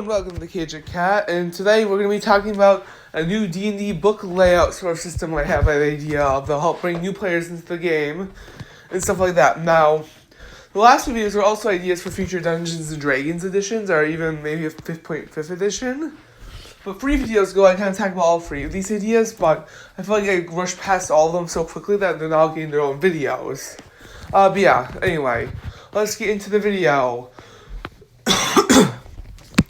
and welcome to the Cage Cat, and today we're going to be talking about a new D&D book layout sort of system I have an idea of that'll help bring new players into the game, and stuff like that. Now, the last few videos were also ideas for future Dungeons & Dragons editions, or even maybe a 5.5 edition. But 3 videos ago, I kind of talked about all 3 of these ideas, but I feel like I rushed past all of them so quickly that they're now getting their own videos. But yeah, anyway, let's get into the video.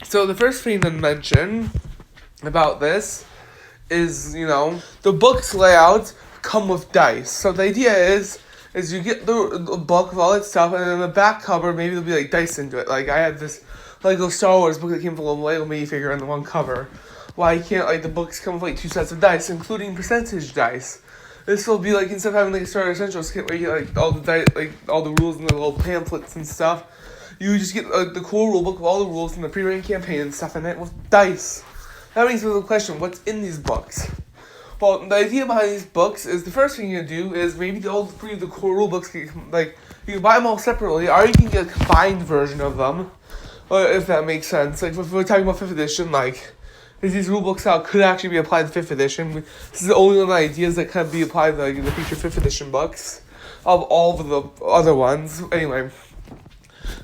So the first thing to mention about this is, the book's layout come with dice. So the idea is you get the book with all that stuff, and then the back cover, maybe there'll be like dice into it. Like I had this Lego Star Wars book that came with a little Lego minifigure on the one cover. Why can't the books come with 2 sets of dice, including percentage dice? This will be instead of having a Starter Essentials kit where you get all the dice, all the rules and the little pamphlets and stuff. You just get the core rulebook with all the rules from the pre-written campaign and stuff in it with dice. That brings me to the question, what's in these books? Well, the idea behind these books is the first thing you do is maybe all 3 of the core rulebooks, you can buy them all separately, or you can get a combined version of them, if that makes sense. If we're talking about 5th edition, these rulebooks out could actually be applied to 5th edition. This is the only one of the ideas that can be applied to the future 5th edition books of all of the other ones. Anyway.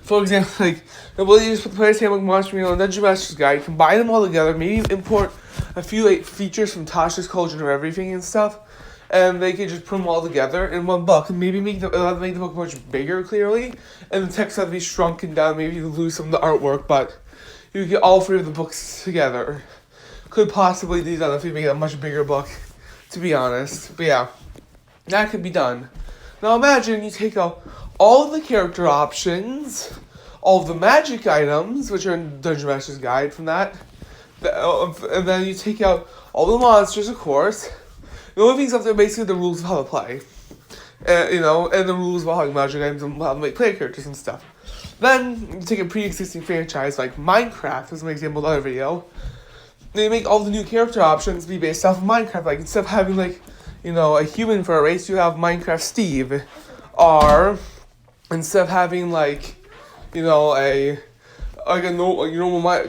For example, the ability to just put the player's handbook, monster manual, and Dungeon Master's Guide, combine them all together, maybe import a few features from Tasha's Cauldron of Everything and stuff, and they can just put them all together in one book, and maybe make the book much bigger, clearly, and the text will be shrunken down, maybe you lose some of the artwork, but you get all 3 of the books together. Could possibly be done if you make a much bigger book, to be honest, but yeah, that could be done. Now imagine you take out all of the character options, all of the magic items, which are in Dungeon Master's Guide from that, and then you take out all the monsters, of course. The only things up there are basically the rules of how to play, and the rules about how magic items and how to make player characters and stuff. Then you take a pre-existing franchise like Minecraft, as an example in the other video. Then you make all the new character options be based off of Minecraft. Instead of having a human for a race, you have Minecraft Steve, or instead of having normal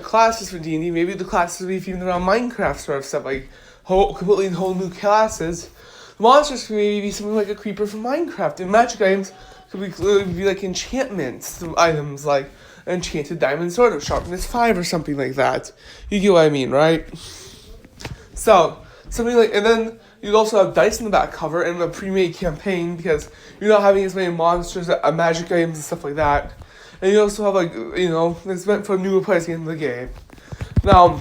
classes for D&D, maybe the classes will be themed around Minecraft sort of stuff, completely whole new classes. The monsters could maybe be something like a creeper from Minecraft, and magic items could be enchantments items, like enchanted diamond sword of sharpness 5 or something like that. You get what I mean, right? So something and then you'd also have dice in the back cover and a pre-made campaign because you're not having as many monsters, magic items, and stuff like that. And you also have, it's meant for newer players getting into the game. Now,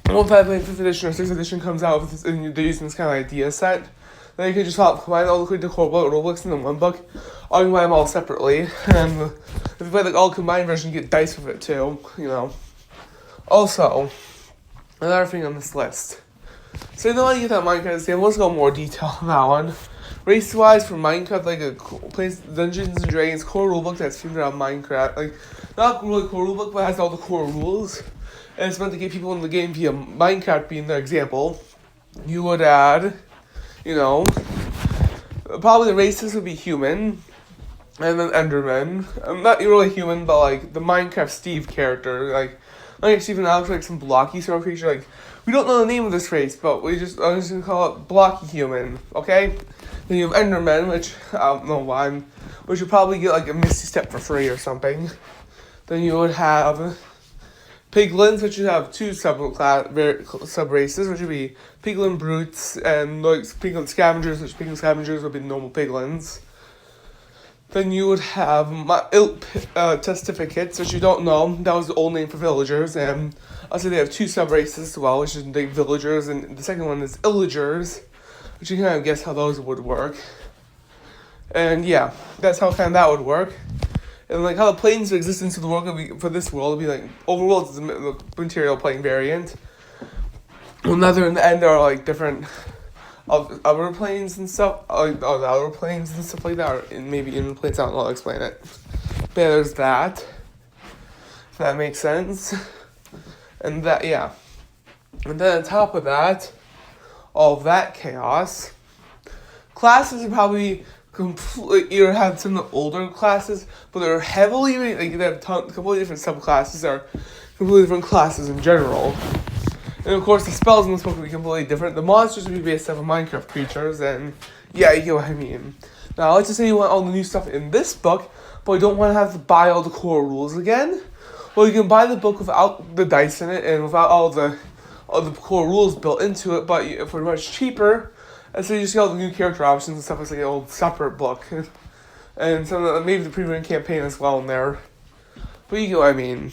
once 5th edition or 6th edition comes out with this, and they're using this kind of idea set, then you can just combine all the core rulebooks in one book, or you can buy them all separately. And if you play all combined version, you get dice with it too, Also, another thing on this list. So you know how you get that Minecraft example, let's go more detail on that one. Race-wise, for Minecraft, Dungeons & Dragons core rulebook that's themed around Minecraft. Not really core rulebook, but has all the core rules. And it's meant to get people in the game via Minecraft being their example. You would add, probably the races would be human, and then Enderman. Not really human, but the Minecraft Steve character, Steve and Alex, some blocky sort of creature, we don't know the name of this race, but I'm just gonna call it Blocky Human, okay? Then you have Enderman, which I don't know why, which would probably get a Misty Step for free or something. Then you would have Piglins, which would have 2 sub-races, which would be Piglin Brutes and Piglin Scavengers, which Piglin Scavengers would be normal Piglins. Then you would have Testificates, which you don't know. That was the old name for villagers. And also they have 2 sub-races as well, which is the villagers. And the second one is illagers, which you can kind of guess how those would work. And yeah, that's how that would work. And how the planes of existence of the world would be, for this world would be overworld is the material plane variant. Another in the end are different of other planes and stuff, the outer planes and stuff like that, or maybe inner planes, I don't know how to explain it. But yeah, there's that, if that makes sense. And that, yeah. And then on top of that, all of that chaos, classes are probably completely, you have some of the older classes, but they're heavily, they have completely different subclasses, or completely different classes in general. And of course, the spells in this book will be completely different. The monsters will be based off of Minecraft creatures, and yeah, you get what I mean. Now, let's just say you want all the new stuff in this book, but you don't want to have to buy all the core rules again. Well, you can buy the book without the dice in it and without all the core rules built into it, but for much cheaper. And so you just get all the new character options and stuff. It's like an old separate book, and so maybe the pre-written campaign as well in there. But you get what I mean.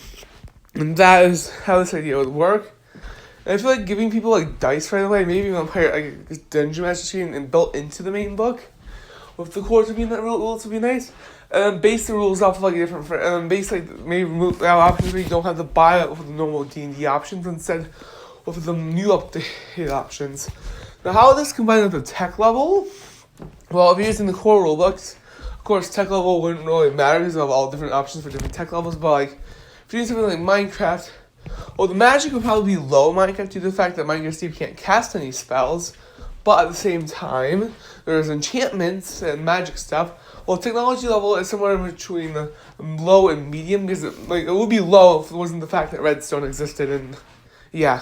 And that is how this idea would work. And I feel like giving people like dice right away, maybe even play like a dungeon master machine and built into the main book, with the cores would be rules would be nice. And then base the rules off of like a different, and then base like maybe remove options where you don't have to buy it with the normal D&D options, instead with the new updated options. Now, how this combined with the tech level? Well, if you're using the core rulebooks, of course, tech level wouldn't really matter because of all different options for different tech levels. But like, if you're doing something like Minecraft, well, the magic would probably be low Minecraft due to the fact that Minecraft Steve can't cast any spells. But at the same time, there's enchantments and magic stuff. Well, technology level is somewhere in between the low and medium, because it would be low if it wasn't the fact that redstone existed, and yeah.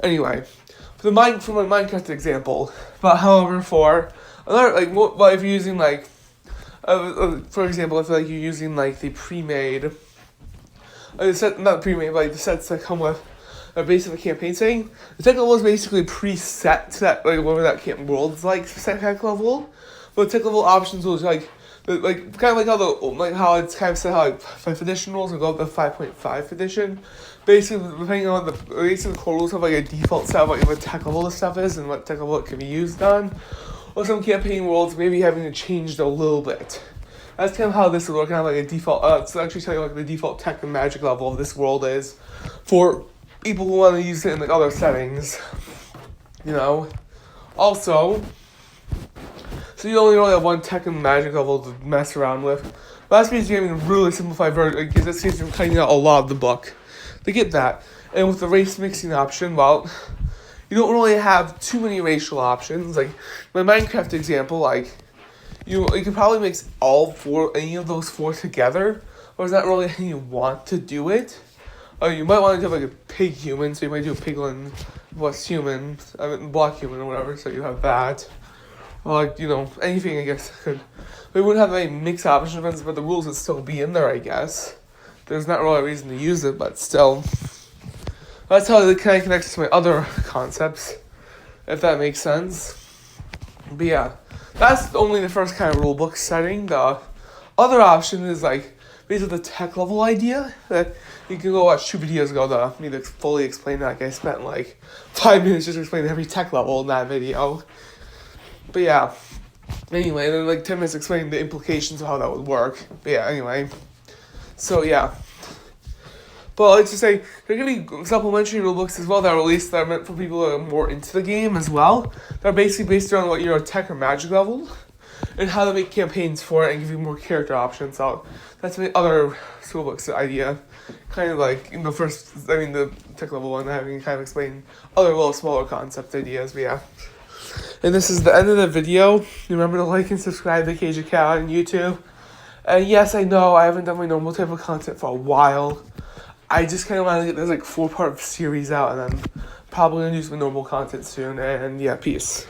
Anyway, for my Minecraft example, but however for another well, if you're using like, for example, if like you're using like the pre-made, not pre-made, but like the sets that come with a base of a campaign setting, the tech level is basically preset to that, like whatever that camp world's like set tech level. But tech level options was like kind of like how it's kind of set how like 5th edition rules will go up to 5.5 edition. Basically, depending on the core rules have like a default set of like what tech level the stuff is and what tech level it can be used on. Or some campaign worlds maybe having to change it a little bit. That's kind of how this would work, kind of like a default. So actually tell you like the default tech and magic level of this world is for people who want to use it in like other settings. You know. Also, so you only really have one tech and magic level to mess around with. But that's because you're having a really simplified version, because that seems to be cutting out a lot of the book. To get that. And with the race mixing option, well, you don't really have too many racial options. Like, my Minecraft example, like, you could probably mix any of those four together, or is that really how you want to do it? Or you might want to do like a pig human, so you might do a piglin plus human, black human or whatever, so you have that. Or like, anything, I guess, could. We wouldn't have any mix options, but the rules would still be in there, I guess. There's not really a reason to use it, but still. That's how it kind of connects to my other concepts, if that makes sense. But yeah, that's only the first kind of rulebook setting. The other option is like basically the tech level idea that you can go watch 2 videos ago to me to fully explain that. Like I spent like 5 minutes just explaining every tech level in that video. But yeah, anyway, then like 10 minutes explaining the implications of how that would work. But yeah, anyway. So yeah, but let's just say there are going to be supplementary rulebooks as well that are released that are meant for people who are more into the game as well. They're basically based around what your tech or magic level and how to make campaigns for it and give you more character options. So that's my other rulebooks idea. Kind of like in the tech level one, having kind of explain other little smaller concept ideas. But yeah. And this is the end of the video. Remember to like and subscribe to Cage of Cat on YouTube. And yes, I know I haven't done my normal type of content for a while. I just kind of want to get this 4-part series out, and then probably going to do some normal content soon. And yeah, peace.